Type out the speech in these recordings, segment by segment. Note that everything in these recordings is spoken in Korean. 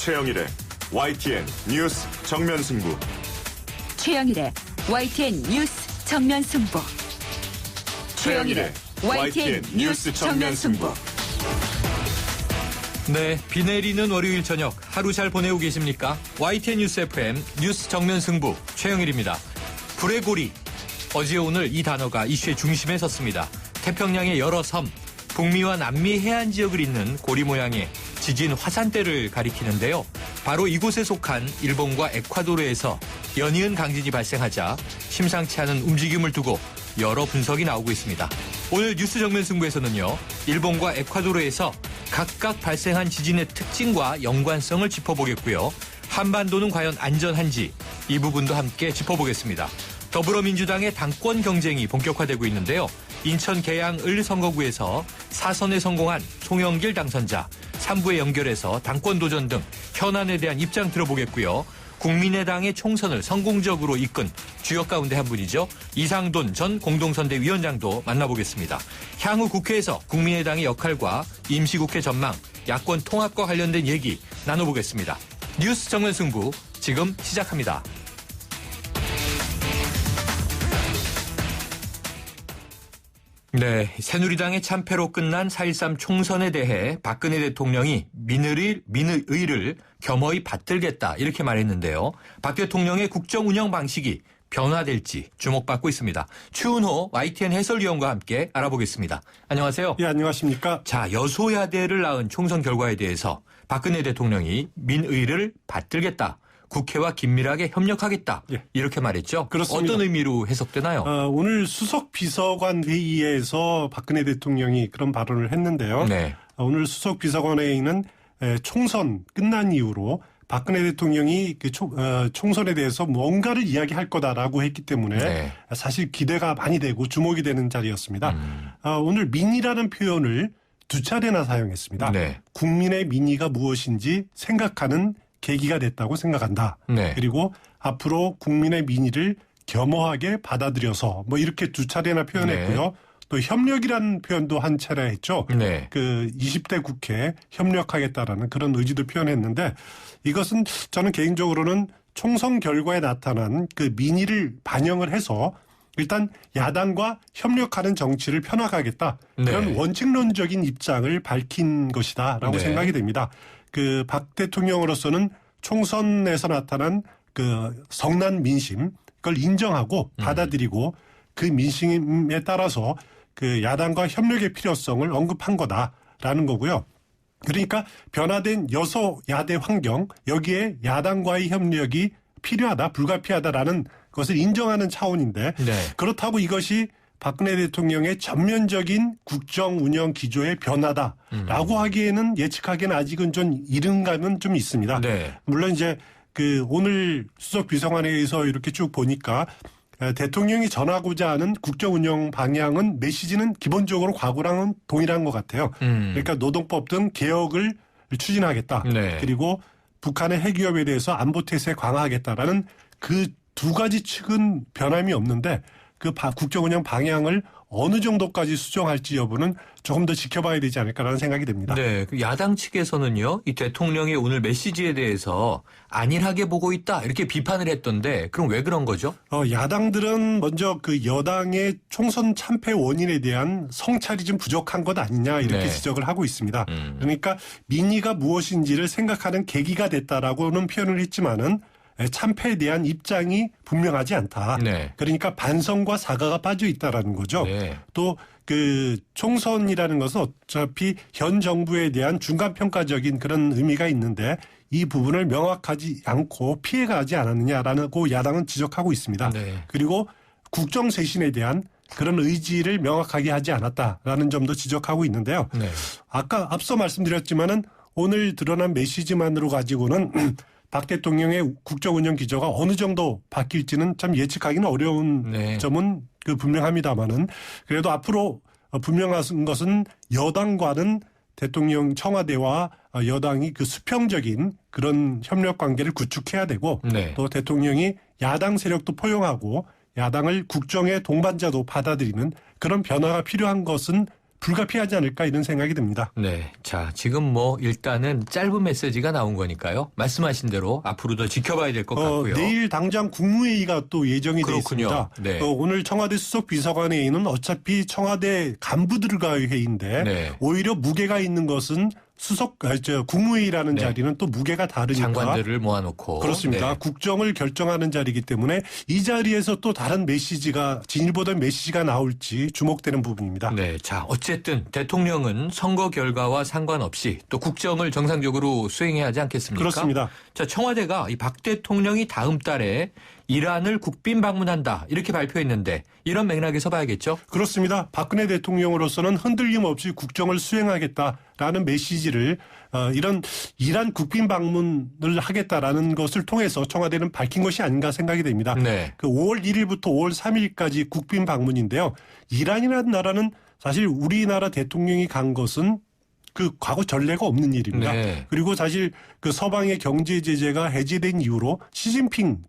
최영일의 YTN 뉴스 정면 승부. 최영일의 YTN 뉴스 정면 승부. 최영일의 YTN 뉴스 정면 승부. 네, 비 내리는 월요일 저녁 하루 잘 보내고 계십니까? YTN 뉴스 FM 뉴스 정면 승부 최영일입니다. 불의 고리. 어제 오늘 이 단어가 이슈의 중심에 섰습니다. 태평양의 여러 섬, 북미와 남미 해안 지역을 잇는 고리 모양의 지진 화산대를 가리키는데요. 바로 이곳에 속한 일본과 에콰도르에서 연이은 강진이 발생하자 심상치 않은 움직임을 두고 여러 분석이 나오고 있습니다. 오늘 뉴스 정면 승부에서는요, 일본과 에콰도르에서 각각 발생한 지진의 특징과 연관성을 짚어보겠고요. 한반도는 과연 안전한지 이 부분도 함께 짚어보겠습니다. 더불어민주당의 당권 경쟁이 본격화되고 있는데요. 인천 계양 을 선거구에서 4선에 성공한 송영길 당선자, 3부에 연결해서 당권 도전 등 현안에 대한 입장 들어보겠고요. 국민의당의 총선을 성공적으로 이끈 주역 가운데 한 분이죠. 이상돈 전 공동선대위원장도 만나보겠습니다. 향후 국회에서 국민의당의 역할과 임시국회 전망, 야권 통합과 관련된 얘기 나눠보겠습니다. 뉴스 정면 승부 지금 시작합니다. 네, 새누리당의 참패로 끝난 4.13 총선에 대해 박근혜 대통령이 민의를 겸허히 받들겠다 이렇게 말했는데요. 박 대통령의 국정 운영 방식이 변화될지 주목받고 있습니다. 추은호 YTN 해설위원과 함께 알아보겠습니다. 안녕하세요. 예, 안녕하십니까. 자, 여소야대를 낳은 총선 결과에 대해서 박근혜 대통령이 민의를 받들겠다. 국회와 긴밀하게 협력하겠다. 예. 이렇게 말했죠. 그렇습니다. 어떤 의미로 해석되나요? 오늘 수석 비서관 회의에서 박근혜 대통령이 그런 발언을 했는데요. 네. 오늘 수석 비서관 회의는 총선 끝난 이후로 박근혜 대통령이 그 총선에 대해서 뭔가를 이야기할 거다라고 했기 때문에 네. 사실 기대가 많이 되고 주목이 되는 자리였습니다. 오늘 민의라는 표현을 두 차례나 사용했습니다. 네. 국민의 민의가 무엇인지 생각하는 계기가 됐다고 생각한다. 네. 그리고 앞으로 국민의 민의를 겸허하게 받아들여서 뭐 이렇게 두 차례나 표현했고요. 네. 또 협력이라는 표현도 한 차례 했죠. 네. 그 20대 국회 협력하겠다라는 그런 의지도 표현했는데 이것은 저는 개인적으로는 총선 결과에 나타난 그 민의를 반영을 해서 일단 야당과 협력하는 정치를 펴나가겠다. 그런 네. 원칙론적인 입장을 밝힌 것이다라고 네. 생각이 됩니다. 그 박 대통령으로서는 총선에서 나타난 그 성난 민심 그걸 인정하고 받아들이고 그 민심에 따라서 그 야당과 협력의 필요성을 언급한 거다라는 거고요. 그러니까 변화된 여소야대 환경 여기에 야당과의 협력이 필요하다 불가피하다라는 것을 인정하는 차원인데 네. 그렇다고 이것이 박근혜 대통령의 전면적인 국정 운영 기조의 변화다라고 하기에는 예측하기에는 아직은 좀 이른 감은 좀 있습니다. 네. 물론 이제 그 오늘 수석 비서관회의에서 이렇게 쭉 보니까 대통령이 전하고자 하는 국정 운영 방향은 메시지는 기본적으로 과거랑은 동일한 것 같아요. 그러니까 노동법 등 개혁을 추진하겠다. 네. 그리고 북한의 핵위협에 대해서 안보 태세 강화하겠다라는 그 두 가지 측은 변함이 없는데 그 국정 운영 방향을 어느 정도까지 수정할지 여부는 조금 더 지켜봐야 되지 않을까라는 생각이 듭니다. 네, 그 야당 측에서는요, 이 대통령의 오늘 메시지에 대해서 안일하게 보고 있다 이렇게 비판을 했던데, 그럼 왜 그런 거죠? 야당들은 먼저 그 여당의 총선 참패 원인에 대한 성찰이 좀 부족한 것 아니냐 이렇게 네. 지적을 하고 있습니다. 그러니까 민의가 무엇인지를 생각하는 계기가 됐다라고는 표현을 했지만은 참패에 대한 입장이 분명하지 않다. 네. 그러니까 반성과 사과가 빠져 있다라는 거죠. 네. 또 그 총선이라는 것은 어차피 현 정부에 대한 중간평가적인 그런 의미가 있는데 이 부분을 명확하지 않고 피해가지 않았느냐라고 야당은 지적하고 있습니다. 네. 그리고 국정쇄신에 대한 그런 의지를 명확하게 하지 않았다라는 점도 지적하고 있는데요. 네. 아까 앞서 말씀드렸지만은 오늘 드러난 메시지만으로 가지고는 박 대통령의 국정 운영 기조가 어느 정도 바뀔지는 참 예측하기는 어려운 네. 점은 그 분명합니다만은 그래도 앞으로 분명한 것은 여당과는 대통령 청와대와 여당이 그 수평적인 그런 협력 관계를 구축해야 되고 네. 또 대통령이 야당 세력도 포용하고 야당을 국정의 동반자도 받아들이는 그런 변화가 필요한 것은 불가피하지 않을까 이런 생각이 듭니다. 네. 자, 지금 뭐 일단은 짧은 메시지가 나온 거니까요. 말씀하신 대로 앞으로도 지켜봐야 될 것 같고요. 내일 당장 국무회의가 또 예정이 되어 있습니다. 네. 오늘 청와대 수석 비서관의 회의는 어차피 청와대 간부들과의 회의인데 네. 오히려 무게가 있는 것은 국무회의라는 네. 자리는 또 무게가 다르니까. 장관들을 모아놓고. 그렇습니다. 네. 국정을 결정하는 자리이기 때문에 이 자리에서 또 다른 메시지가 진일보된 메시지가 나올지 주목되는 부분입니다. 네. 자, 어쨌든 대통령은 선거 결과와 상관없이 또 국정을 정상적으로 수행해야 하지 않겠습니까? 그렇습니다. 자, 청와대가 이 박 대통령이 다음 달에 이란을 국빈 방문한다 이렇게 발표했는데 이런 맥락에서 봐야겠죠? 그렇습니다. 박근혜 대통령으로서는 흔들림 없이 국정을 수행하겠다라는 메시지를 이런 이란 국빈 방문을 하겠다라는 것을 통해서 청와대는 밝힌 것이 아닌가 생각이 됩니다. 네. 그 5월 1일부터 5월 3일까지 국빈 방문인데요. 이란이라는 나라는 사실 우리나라 대통령이 간 것은 그 과거 전례가 없는 일입니다. 네. 그리고 사실 그 서방의 경제 제재가 해제된 이후로 시진핑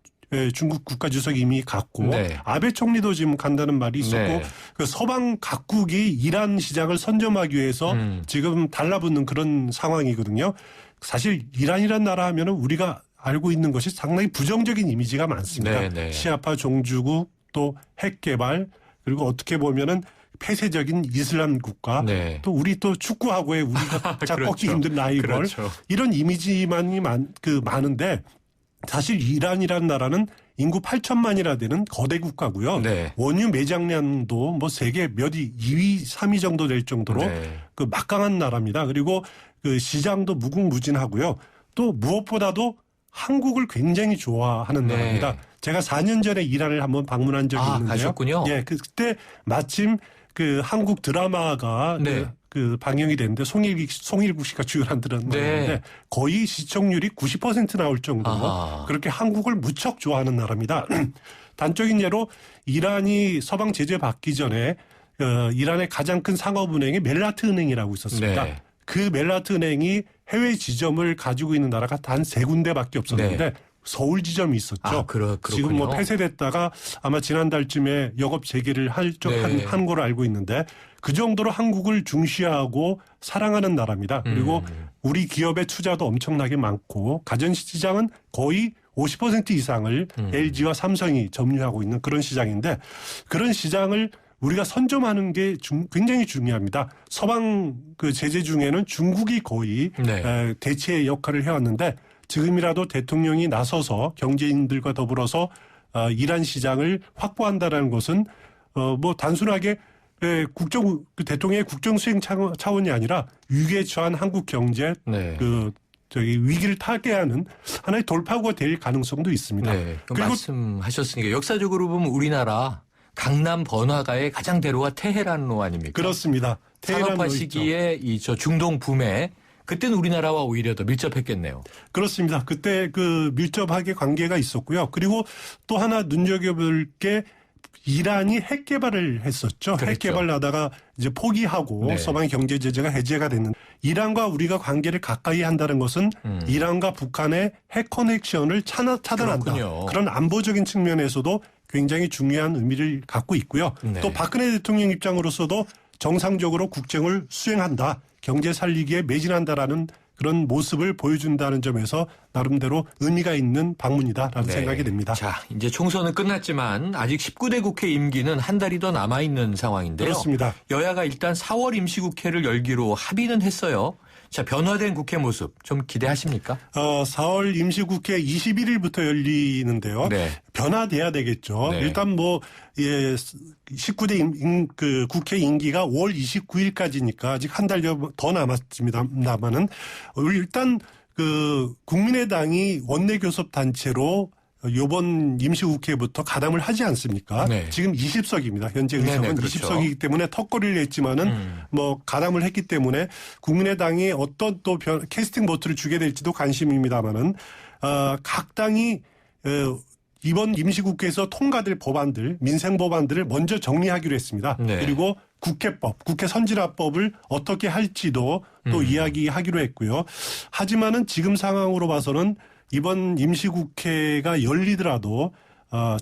중국 국가주석이 이미 갔고 네. 아베 총리도 지금 간다는 말이 있었고 네. 그 서방 각국이 이란 시장을 선점하기 위해서 지금 달라붙는 그런 상황이거든요. 사실 이란이란 나라 하면은 우리가 알고 있는 것이 상당히 부정적인 이미지가 많습니다. 네, 네. 시아파 종주국 또 핵 개발 그리고 어떻게 보면은 폐쇄적인 이슬람 국가 네. 또 우리 또 축구하고의 우리가 짝 꺾기 그렇죠. 힘든 라이벌 그렇죠. 이런 이미지만이 많은데 사실 이란이라는 나라는 인구 8천만이나 되는 거대 국가고요. 네. 원유 매장량도 뭐 세계 몇 위, 2위, 3위 정도 될 정도로 네. 그 막강한 나라입니다. 그리고 그 시장도 무궁무진하고요. 또 무엇보다도 한국을 굉장히 좋아하는 네. 나라입니다. 제가 4년 전에 이란을 한번 방문한 적이 있는데요. 가셨군요. 예, 그때 마침 그 한국 드라마가 네. 그 방영이 됐는데 송일국 씨가 주연한 드라마인데 네. 거의 시청률이 90% 나올 정도로 아하. 그렇게 한국을 무척 좋아하는 나라입니다. 단적인 예로 이란이 서방 제재 받기 전에 이란의 가장 큰 상업은행이 멜라트 은행이라고 있었습니다. 네. 그 멜라트 은행이 해외 지점을 가지고 있는 나라가 단 3군데밖에 없었는데 네. 서울 지점이 있었죠. 아, 그렇군요. 지금 뭐 폐쇄됐다가 아마 지난달쯤에 영업 재개를 네. 한 걸로 알고 있는데 그 정도로 한국을 중시하고 사랑하는 나라입니다. 그리고 우리 기업의 투자도 엄청나게 많고 가전시장은 거의 50% 이상을 LG와 삼성이 점유하고 있는 그런 시장인데 그런 시장을 우리가 선점하는 게 굉장히 중요합니다. 서방 그 제재 중에는 중국이 거의 네. 대체 역할을 해왔는데 지금이라도 대통령이 나서서 경제인들과 더불어서 이란 시장을 확보한다라는 것은 뭐 단순하게 대통령의 국정 수행 차원이 아니라 위기에 처한 한국 경제 네. 위기를 타개하는 하나의 돌파구가 될 가능성도 있습니다. 네. 그리고 말씀하셨으니까 역사적으로 보면 우리나라 강남 번화가의 가장 대로가 테헤란로 아닙니까? 그렇습니다. 산업화 시기에 저 중동 붐에 그때는 우리나라와 오히려 더 밀접했겠네요. 그렇습니다. 그때 그 밀접하게 관계가 있었고요. 그리고 또 하나 눈여겨볼 게 이란이 핵 개발을 했었죠. 그랬죠. 핵 개발을 하다가 이제 포기하고 네. 서방의 경제 제재가 해제가 됐는데 이란과 우리가 관계를 가까이 한다는 것은 이란과 북한의 핵 커넥션을 차단한다. 그렇군요. 그런 안보적인 측면에서도 굉장히 중요한 의미를 갖고 있고요. 네. 또 박근혜 대통령 입장으로서도 정상적으로 국정을 수행한다. 경제 살리기에 매진한다라는 그런 모습을 보여준다는 점에서 나름대로 의미가 있는 방문이다라는 네. 생각이 듭니다. 자, 이제 총선은 끝났지만 아직 19대 국회 임기는 한 달이 더 남아있는 상황인데요. 그렇습니다. 여야가 일단 4월 임시국회를 열기로 합의는 했어요. 자, 변화된 국회 모습 좀 기대하십니까? 4월 임시국회 21일부터 열리는데요. 네. 변화돼야 되겠죠. 네. 일단 19대 그 국회 임기가 5월 29일까지니까 아직 한 달 더 남았습니다만은 일단 그 국민의당이 원내교섭 단체로 이번 임시국회부터 가담을 하지 않습니까? 네. 지금 20석입니다. 현재 의석은 네네, 그렇죠. 20석이기 때문에 턱걸이를 했지만은 뭐 가담을 했기 때문에 국민의당이 어떤 또 캐스팅 보트를 주게 될지도 관심입니다만은 각 당이 이번 임시국회에서 통과될 법안들, 민생 법안들을 먼저 정리하기로 했습니다. 네. 그리고 국회법, 국회 선진화법을 어떻게 할지도 또 이야기하기로 했고요. 하지만은 지금 상황으로 봐서는 이번 임시국회가 열리더라도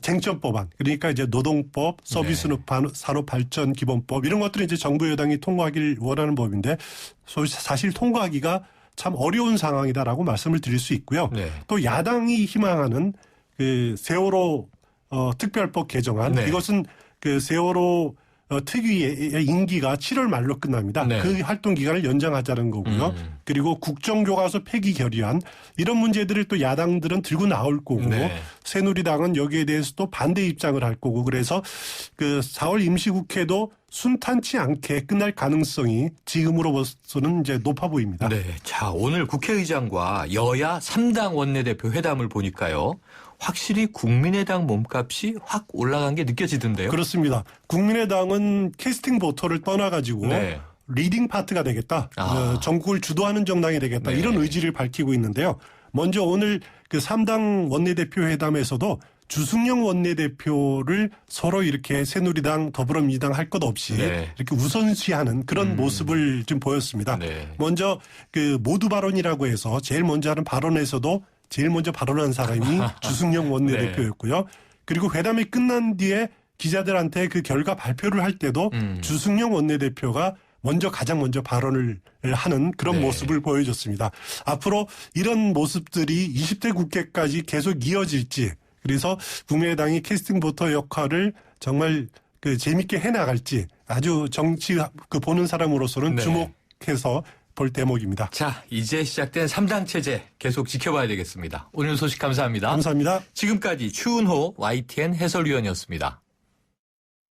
쟁점 법안, 그러니까 이제 노동법, 서비스 산업 발전 기본법 이런 것들을 이제 정부 여당이 통과하길 원하는 법인데 사실 통과하기가 참 어려운 상황이다라고 말씀을 드릴 수 있고요. 네. 또 야당이 희망하는 그 세월호 특별법 개정안 이것은 그 세월호 특위의 임기가 7월 말로 끝납니다. 네. 그 활동 기간을 연장하자는 거고요. 그리고 국정교과서 폐기 결의안 이런 문제들을 또 야당들은 들고 나올 거고 새누리당은 여기에 대해서 또 반대 입장을 할 거고 그래서 그 4월 임시국회도 순탄치 않게 끝날 가능성이 지금으로서는 이제 높아 보입니다. 네. 자, 오늘 국회의장과 여야 3당 원내대표 회담을 보니까요. 확실히 국민의당 몸값이 확 올라간 게 느껴지던데요. 그렇습니다. 국민의당은 캐스팅 보터를 떠나가지고 리딩 파트가 되겠다. 전국을 주도하는 정당이 되겠다. 이런 의지를 밝히고 있는데요. 먼저 오늘 그 3당 원내대표 회담에서도 주승용 원내대표를 서로 이렇게 새누리당, 더불어민주당 할 것 없이 이렇게 우선시하는 그런 모습을 좀 보였습니다. 먼저 그 모두 발언이라고 해서 제일 먼저 하는 발언에서도 제일 먼저 발언한 사람이 주승용 원내대표였고요. 그리고 회담이 끝난 뒤에 기자들한테 그 결과 발표를 할 때도 주승용 원내대표가 가장 먼저 발언을 하는 그런 모습을 보여줬습니다. 앞으로 이런 모습들이 20대 국회까지 계속 이어질지 그래서 국민의당이 캐스팅 보터 역할을 정말 그 재밌게 해나갈지 아주 정치 그 보는 사람으로서는 주목해서 볼 대목입니다. 자, 이제 시작된 3당 체제 계속 지켜봐야 되겠습니다. 오늘 소식 감사합니다. 감사합니다. 지금까지 추은호 YTN 해설위원이었습니다.